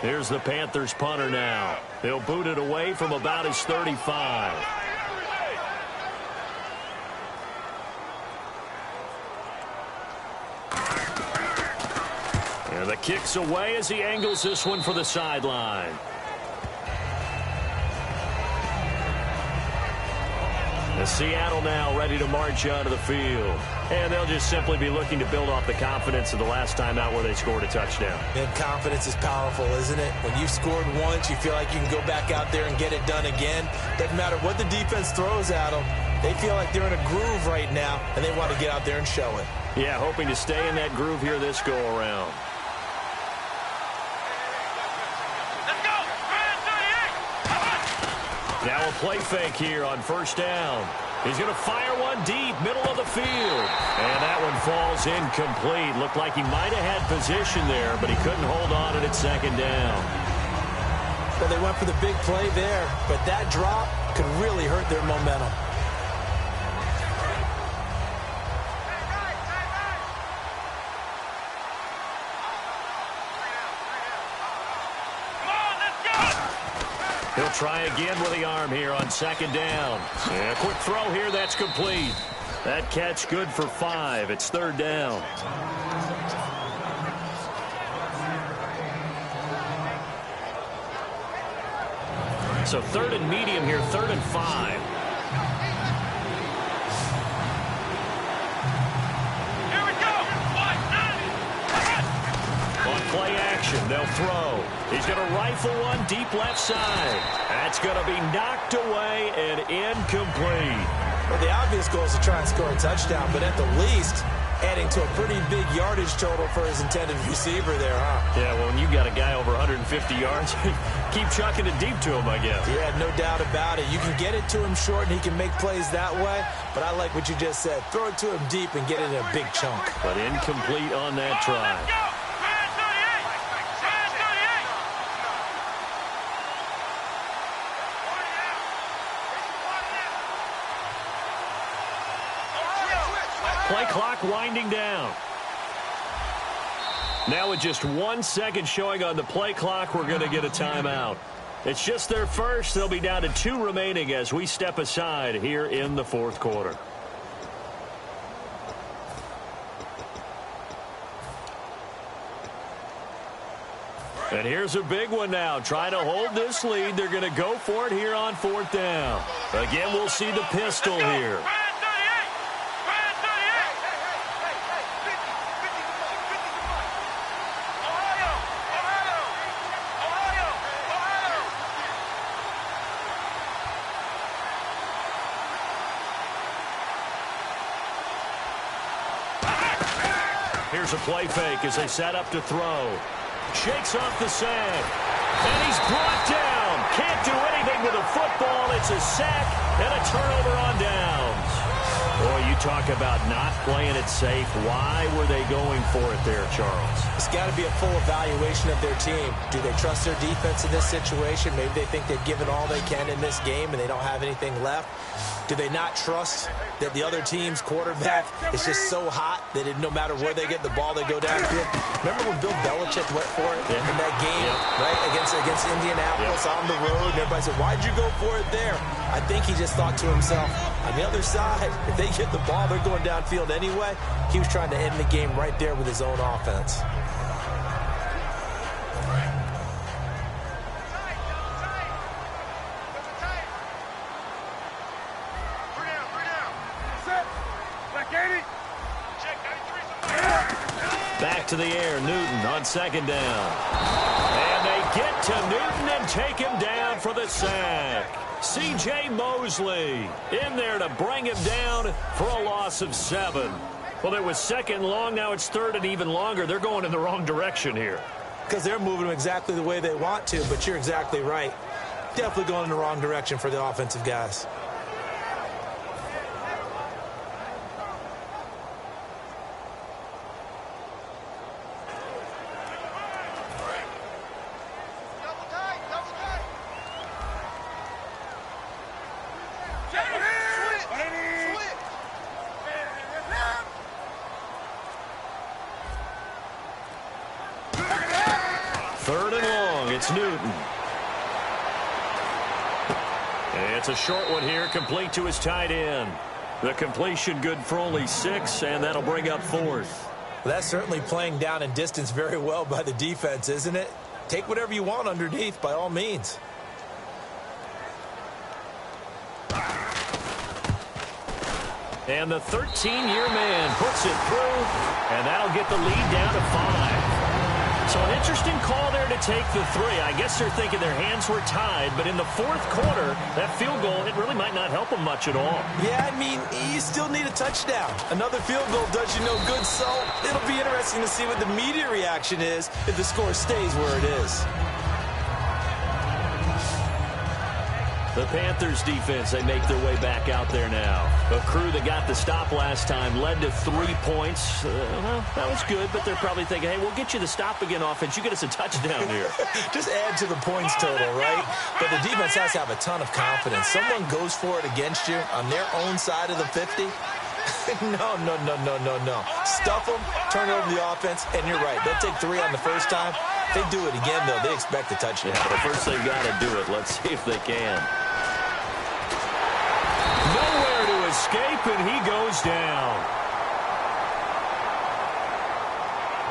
Here's the Panthers punter now. He'll boot it away from about his 35. And the kick's away as he angles this one for the sideline. And Seattle now ready to march onto the field. And they'll just simply be looking to build off the confidence of the last time out where they scored a touchdown. And confidence is powerful, isn't it? When you've scored once, you feel like you can go back out there and get it done again. Doesn't matter what the defense throws at them. They feel like they're in a groove right now, and they want to get out there and show it. Yeah, hoping to stay in that groove here this go-around. Now a play fake here on 1st down. He's going to fire one deep, middle of the field. And that one falls incomplete. Looked like he might have had position there, but he couldn't hold on at 2nd down. Well, they went for the big play there, but that drop could really hurt their momentum. He'll try again with the arm here on second down. Yeah, quick throw here. That's complete. That catch good for 5. It's third down. So third and medium here, 3rd and 5. Here we go. On play action, they'll throw. He's going to rifle one deep left side. That's going to be knocked away and incomplete. Well, the obvious goal is to try and score a touchdown, but at the least, adding to a pretty big yardage total for his intended receiver there, huh? Yeah, well, when you got a guy over 150 yards, keep chucking it deep to him, I guess. Yeah, no doubt about it. You can get it to him short, and he can make plays that way, but I like what you just said. Throw it to him deep and get it in a big chunk. But incomplete on that try. Play clock winding down. Now with just 1 second showing on the play clock, we're going to get a timeout. It's just their first. They'll be down to 2 remaining as we step aside here in the 4th quarter. And here's a big one now. Trying to hold this lead. They're going to go for it here on 4th down. Again, we'll see the pistol here. Here's a play fake as they set up to throw. Shakes off the sack. And he's brought down. Can't do anything with a football. It's a sack and a turnover on downs. Boy, you talk about not playing it safe. Why were they going for it there, Charles? It's got to be a full evaluation of their team. Do they trust their defense in this situation? Maybe they think they've given all they can in this game and they don't have anything left. Do they not trust that the other team's quarterback is just so hot that no matter where they get the ball, they go downfield? Remember when Bill Belichick went for it in that game, right, against Indianapolis on the road? And everybody said, why'd you go for it there? I think he just thought to himself, on the other side, if they get the ball, they're going downfield anyway. He was trying to end the game right there with his own offense. Back to the air, Newton on second down. And they get to Newton and take him down for the sack. C.J. Mosley in there to bring him down for a loss of 7. Well, it was 2nd and long. Now it's 3rd and even longer. They're going in the wrong direction here. Because they're moving exactly the way they want to, but you're exactly right. Definitely going in the wrong direction for the offensive guys. It's a short one here, complete to his tight end. The completion good for only 6, and that'll bring up 4th. Well, that's certainly playing down in distance very well by the defense, isn't it? Take whatever you want underneath, by all means. And the 13-year man puts it through, and that'll get the lead down to 5. So an interesting call there to take the 3. I guess they're thinking their hands were tied, but in the 4th quarter, that field goal, it really might not help them much at all. Yeah, I mean, you still need a touchdown. Another field goal does you no good, so it'll be interesting to see what the media reaction is if the score stays where it is. The Panthers defense, they make their way back out there now. A crew that got the stop last time led to 3 points. Well, that was good, but they're probably thinking, hey, we'll get you the stop again offense. You get us a touchdown here. Just add to the points total, right? But the defense has to have a ton of confidence. Someone goes for it against you on their own side of the 50. No. Stuff them, turn it over to the offense, and you're right. They'll take 3 on the first time. If they do it again, though, they expect a touchdown. Yeah, but first they've got to do it. Let's see if they can. Nowhere to escape, and he goes down.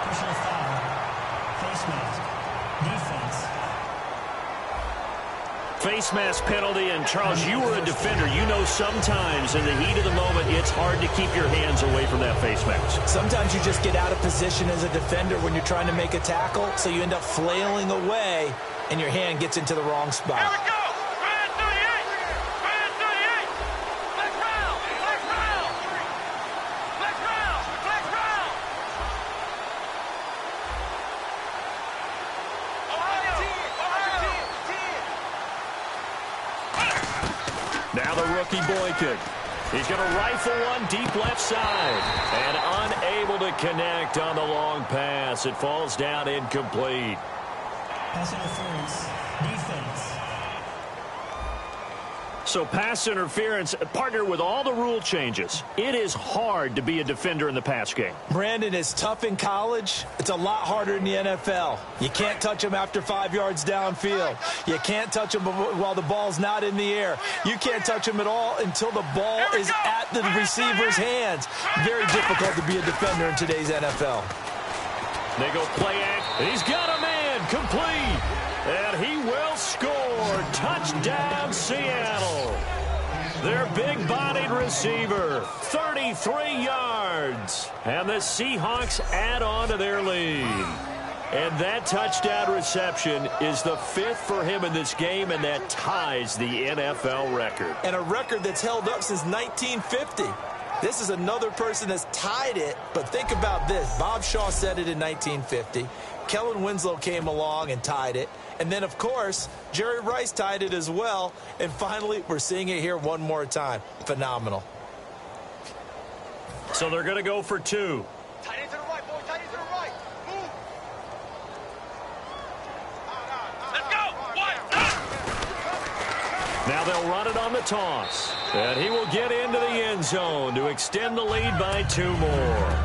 Personal foul. Face mask. Defense. Face mask penalty, and Charles, you were a defender. You know sometimes in the heat of the moment, it's hard to keep your hands away from that face mask. Sometimes you just get out of position as a defender when you're trying to make a tackle, so you end up flailing away, and your hand gets into the wrong spot. Here we go. Red 38. Red 38. Black round. Black round. Black round. Black round. Ohio. Ohio. 10. Now the rookie Boykin. He's going to rifle one deep left side. And unable to connect on the long pass. It falls down incomplete. Pass interference. Defense. So pass interference, partner, with all the rule changes, it is hard to be a defender in the pass game. Brandon, is tough in college. It's a lot harder in the NFL. You can't touch him after 5 yards downfield. You can't touch him while the ball's not in the air. You can't touch him at all until the ball is at the receiver's hands. Very difficult to be a defender in today's NFL. They go play act. He's got a man complete. And he will score. Touchdown, Seattle. Their big-bodied receiver, 33 yards. And the Seahawks add on to their lead. And that touchdown reception is the 5th for him in this game, and that ties the NFL record. And a record that's held up since 1950. This is another person that's tied it, but think about this. Bob Shaw said it in 1950. Kellen Winslow came along and tied it. And then, of course, Jerry Rice tied it as well. And finally, we're seeing it here one more time. Phenomenal. So they're going to go for 2. Tight end to the right, boy. Tight end to the right. Move. Let's go. One. Now they'll run it on the toss. And he will get into the end zone to extend the lead by 2 more.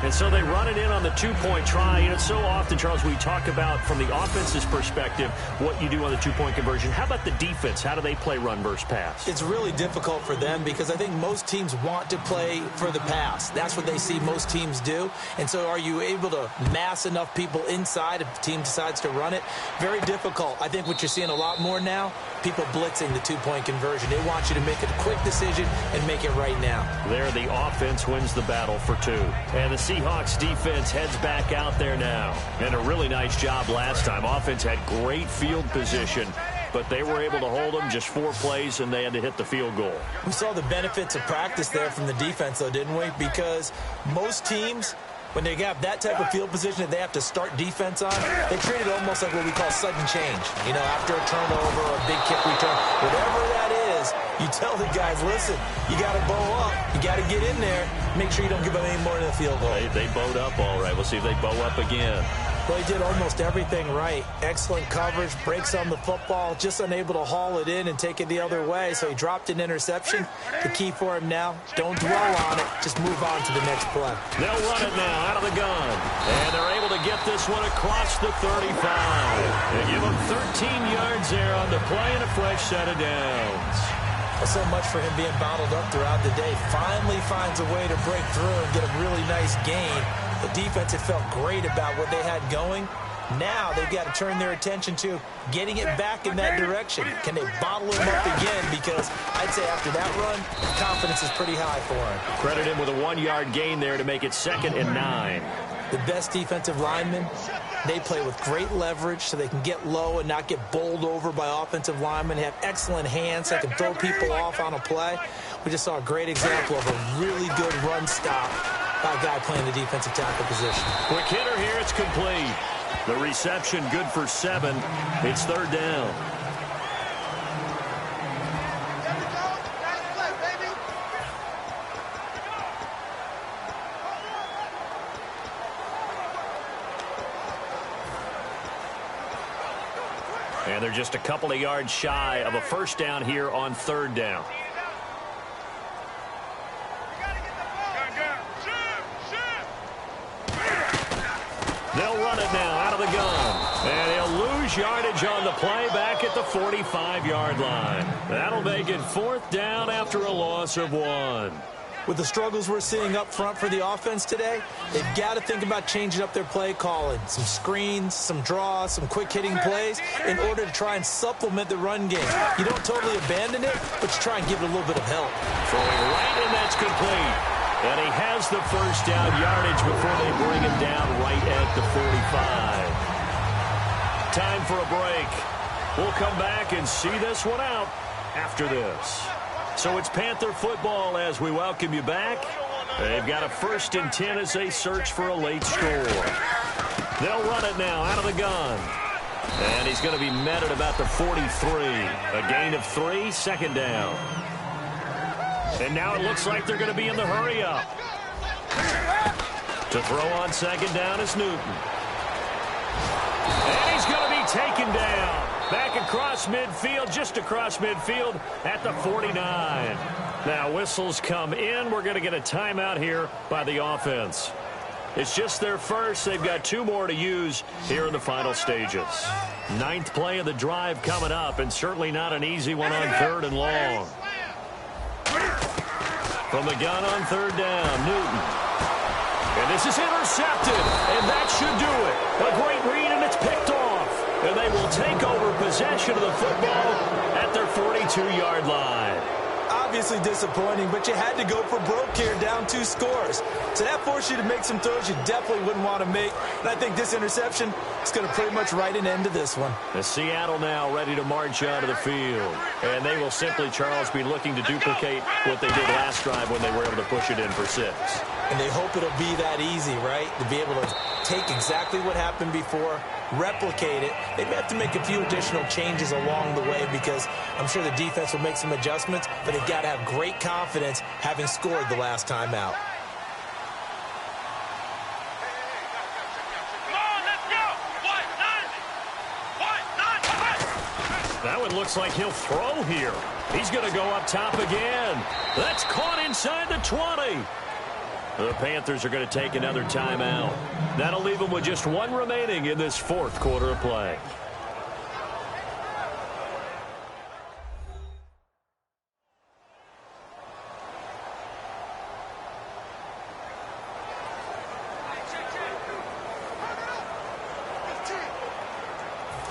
And so they run it in on the 2-point try. You know, so often, Charles, we talk about from the offense's perspective what you do on the 2-point conversion. How about the defense? How do they play run versus pass? It's really difficult for them because I think most teams want to play for the pass. That's what they see most teams do. And so are you able to mass enough people inside if the team decides to run it? Very difficult. I think what you're seeing a lot more now, people blitzing the 2-point conversion. They want you to make a quick decision and make it right now. There, the offense wins the battle for 2. And the Seahawks defense heads back out there now. And a really nice job last time. Offense had great field position, but they were able to hold them just 4 plays, and they had to hit the field goal. We saw the benefits of practice there from the defense, though, didn't we? Because most teams, when they have that type of field position that they have to start defense on, they treat it almost like what we call sudden change. You know, after a turnover or a big kick return, whatever that is, you tell the guys, listen, you got to bow up. You got to get in there. Make sure you don't give them any more than a field goal. They bowed up all right. We'll see if they bow up again. Well, he did almost everything right. Excellent coverage, breaks on the football, just unable to haul it in and take it the other way. So he dropped an interception. The key for him now, don't dwell on it. Just move on to the next play. They'll run it now out of the gun. And they're able to get this one across the 35. They give him 13 yards there on the play and a fresh set of downs. Well, so much for him being bottled up throughout the day. Finally finds a way to break through and get a really nice gain. The defense had felt great about what they had going. Now they've got to turn their attention to getting it back in that direction. Can they bottle him up again? Because I'd say after that run, confidence is pretty high for him. Credit him with a 1-yard gain there to make it 2nd and 9. The best defensive linemen, they play with great leverage so they can get low and not get bowled over by offensive linemen. They have excellent hands so they can throw people off on a play. We just saw a great example of a really good run stop by a guy playing the defensive tackle position. Quick hitter here, it's complete. The reception good for 7. It's 3rd down. And they're just a couple of yards shy of a 1st down here on 3rd down. They'll run it now out of the gun. gains yardage on the play back at the 45-yard line. That'll make it 4th down after a loss of 1. With the struggles we're seeing up front for the offense today, they've got to think about changing up their play calling. Some screens, some draws, some quick-hitting plays in order to try and supplement the run game. You don't totally abandon it, but you try and give it a little bit of help. Throwing right, and that's complete. And he has the first down yardage before they bring him down right at the 45. Time for a break. We'll come back and see this one out after this. So it's Panther football as we welcome you back. They've got a 1st and 10 as they search for a late score. They'll run it now out of the gun. And he's going to be met at about the 43. A gain of 3, 2nd down. And now it looks like they're going to be in the hurry-up. To throw on 2nd down is Newton. And he's going to be taken down. Back across midfield, just across midfield at the 49. Now whistles come in. We're going to get a timeout here by the offense. It's just their first. They've got 2 more to use here in the final stages. 9th play of the drive coming up, and certainly not an easy one on 3rd and long. From the gun on 3rd down, Newton. And this is intercepted, and that should do it. A great read, and it's picked off. And they will take over possession of the football at their 42-yard line. Obviously disappointing, but you had to go for broke here, down 2 scores. So that forced you to make some throws you definitely wouldn't want to make. And I think this interception is going to pretty much write an end to this one. The Seattle now ready to march onto the field. And they will simply, Charles, be looking to duplicate what they did last drive when they were able to push it in for 6. And they hope it'll be that easy, right? To be able to take exactly what happened before, replicate it. They may have to make a few additional changes along the way because I'm sure the defense will make some adjustments, but they've got to have great confidence having scored the last time out. That one looks like he'll throw here. He's going to go up top again. That's caught inside the 20. The Panthers are going to take another timeout. That'll leave them with just 1 remaining in this 4th quarter of play.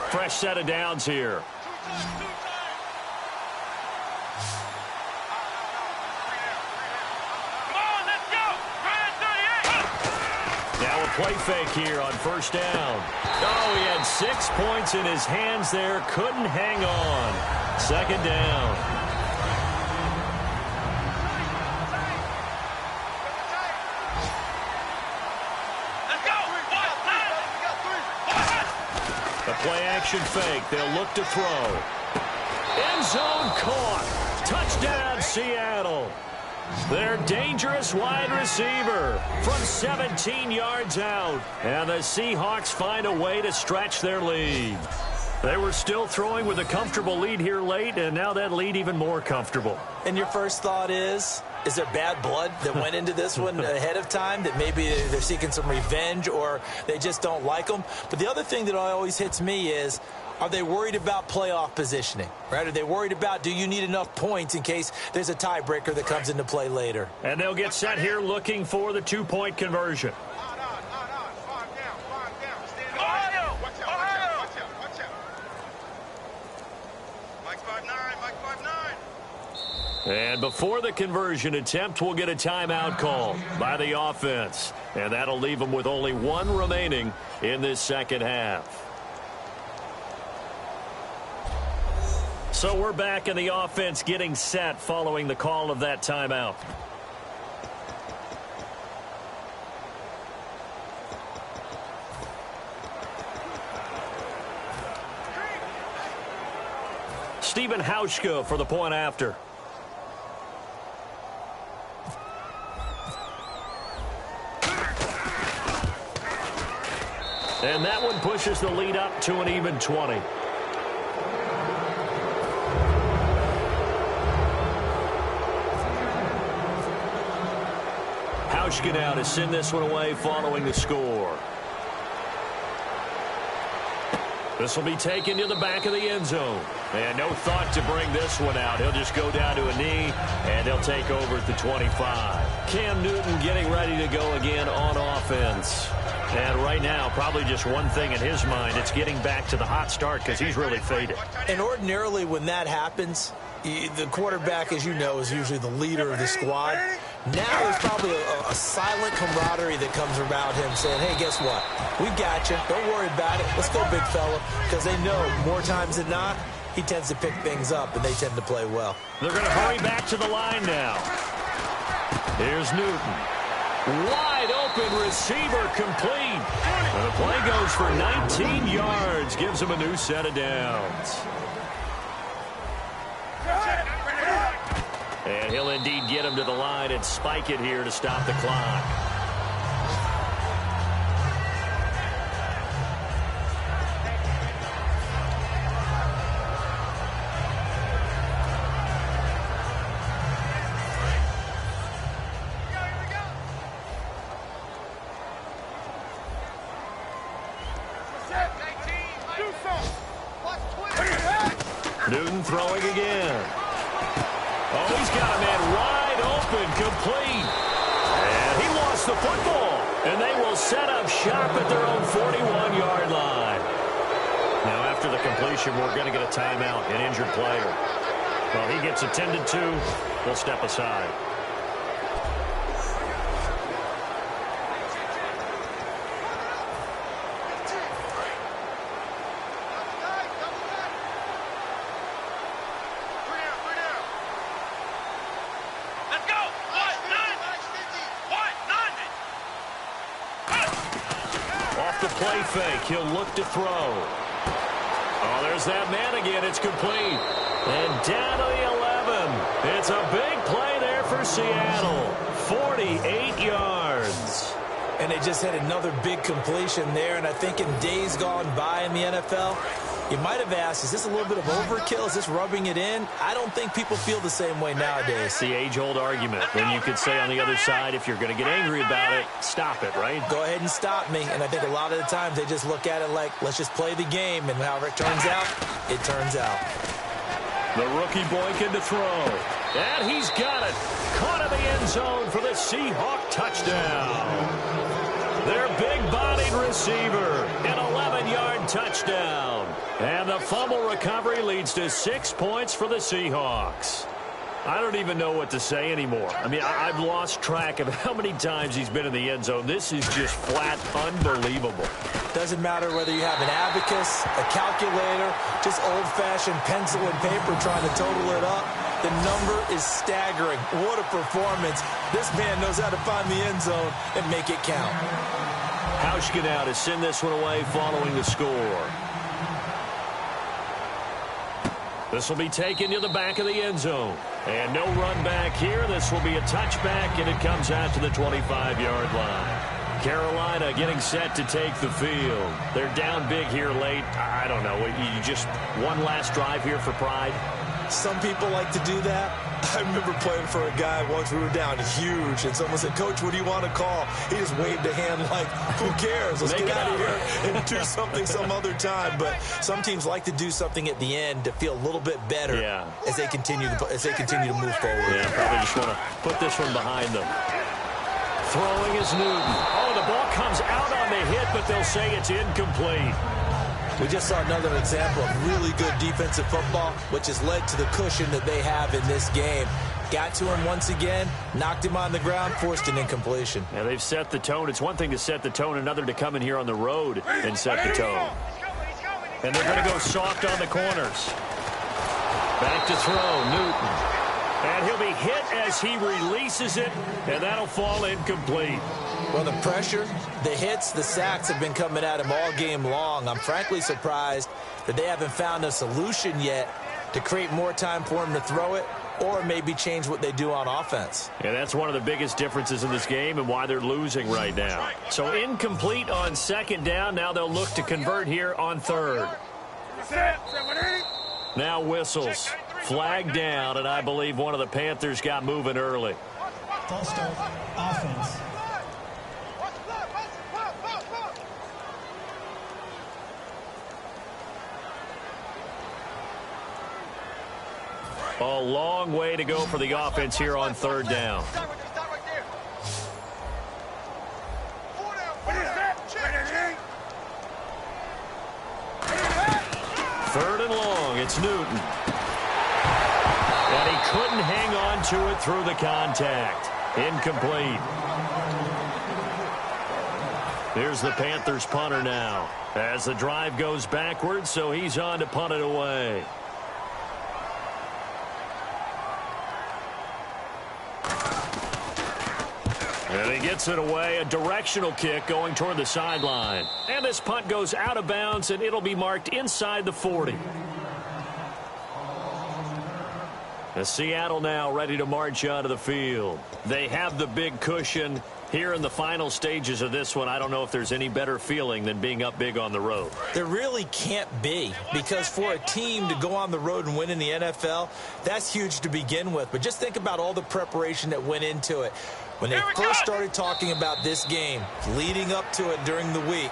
Fresh set of downs here. Play fake here on 1st down. Oh, he had 6 points in his hands there. Couldn't hang on. 2nd down. The play action fake. They'll look to throw. End zone caught. Touchdown, Seattle. Their dangerous wide receiver from 17 yards out. And the Seahawks find a way to stretch their lead. They were still throwing with a comfortable lead here late, and now that lead even more comfortable. And your first thought is there bad blood that went into this one ahead of time, that maybe they're seeking some revenge or they just don't like them? But the other thing that always hits me is, are they worried about playoff positioning, right? Are they worried about, do you need enough points in case there's a tiebreaker that comes into play later? And they'll get set here looking for the 2-point conversion. And before the conversion attempt, we'll get a timeout call by the offense. And that'll leave them with only 1 remaining in this 2nd half. So we're back in the offense getting set following the call of that timeout. Stephen Hauschka for the point after. And that one pushes the lead up to an even 20. Hauschka now to send this one away following the score. This will be taken to the back of the end zone. And no thought to bring this one out. He'll just go down to a knee, and they'll take over at the 25. Cam Newton getting ready to go again on offense. And right now, probably just one thing in his mind. It's getting back to the hot start because he's really faded. And ordinarily when that happens, the quarterback, as you know, is usually the leader of the squad. Now there's probably a silent camaraderie that comes around him saying, hey, guess what? We got you. Don't worry about it. Let's go, big fella. Because they know more times than not, he tends to pick things up, and they tend to play well. They're going to hurry back to the line now. Here's Newton. Wide open receiver complete. And the play goes for 19 yards. Gives him a new set of downs. And he'll indeed get him to the line and spike it here to stop the clock. Newton throwing again. Oh, he's got a man wide open, complete. And he lost the football. And they will set up shop at their own 41-yard line. Now, after the completion, we're going to get a timeout, an injured player. Well, he gets attended to. We'll step aside. Play fake. He'll look to throw. Oh, there's that man again. It's complete. And down to the 11. It's a big play there for Seattle. 48 yards. And they just had another big completion there. And I think in days gone by in the NFL, you might have asked, is this a little bit of overkill? Is this rubbing it in? I don't think people feel the same way nowadays. It's the age-old argument. When you could say on the other side, if you're going to get angry about it, stop it, right? Go ahead and stop me. And I think a lot of the times they just look at it like, let's just play the game. And however it turns out, it turns out. The rookie boykin to throw. And he's got it. Caught in the end zone for the Seahawk touchdown. Their big-bodied receiver, an 11-yard touchdown. And the fumble recovery leads to 6 points for the Seahawks. I don't even know what to say anymore. I mean, I've lost track of how many times he's been in the end zone. This is just flat unbelievable. Doesn't matter whether you have an abacus, a calculator, just old-fashioned pencil and paper trying to total it up. The number is staggering. What a performance. This man knows how to find the end zone and make it count. Hauschka now to send this one away following the score. This will be taken to the back of the end zone. And no run back here. This will be a touchback, and it comes out to the 25-yard line. Carolina getting set to take the field. They're down big here late. I don't know. You just one last drive here for pride. Some people like to do that. I remember playing for a guy once. We were down huge, and someone said, Coach, what do you want to call? He just waved a hand like, who cares? Let's get out of here and do something some other time. But some teams like to do something at the end to feel a little bit better as they continue to move forward. Yeah, probably just want to put this one behind them. Throwing is Newton. Oh, the ball comes out on the hit, but they'll say it's incomplete. We just saw another example of really good defensive football, which has led to the cushion that they have in this game. Got to him once again, knocked him on the ground, forced an incompletion. Yeah, they've set the tone. It's one thing to set the tone, another to come in here on the road and set the tone. And they're going to go soft on the corners. Back to throw, Newton. And he'll be hit as he releases it, and that'll fall incomplete. Well, the pressure, the hits, the sacks have been coming at him all game long. I'm frankly surprised that they haven't found a solution yet to create more time for him to throw it or maybe change what they do on offense. Yeah, that's one of the biggest differences in this game and why they're losing right now. So incomplete on second down. Now they'll look to convert here on third. Now whistles. Flag down, and I believe one of the Panthers got moving early. False start, offense. A long way to go for the offense here on third down. Third and long, it's Newton. And he couldn't hang on to it through the contact. Incomplete. Here's the Panthers punter now. As the drive goes backwards, so he's on to punt it away. And he gets it away, a directional kick going toward the sideline. And this punt goes out of bounds, and it'll be marked inside the 40. The Seattle now ready to march onto the field. They have the big cushion. Here in the final stages of this one, I don't know if there's any better feeling than being up big on the road. There really can't be, because for a team to go on the road and win in the NFL, that's huge to begin with. But just think about all the preparation that went into it. When they first started talking about this game, leading up to it during the week,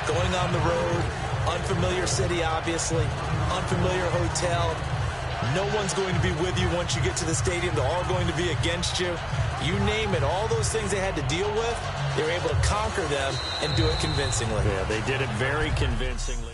going on the road, unfamiliar city, obviously, unfamiliar hotel. No one's going to be with you once you get to the stadium. They're all going to be against you. You name it, all those things they had to deal with, they were able to conquer them and do it convincingly. Yeah, they did it very convincingly.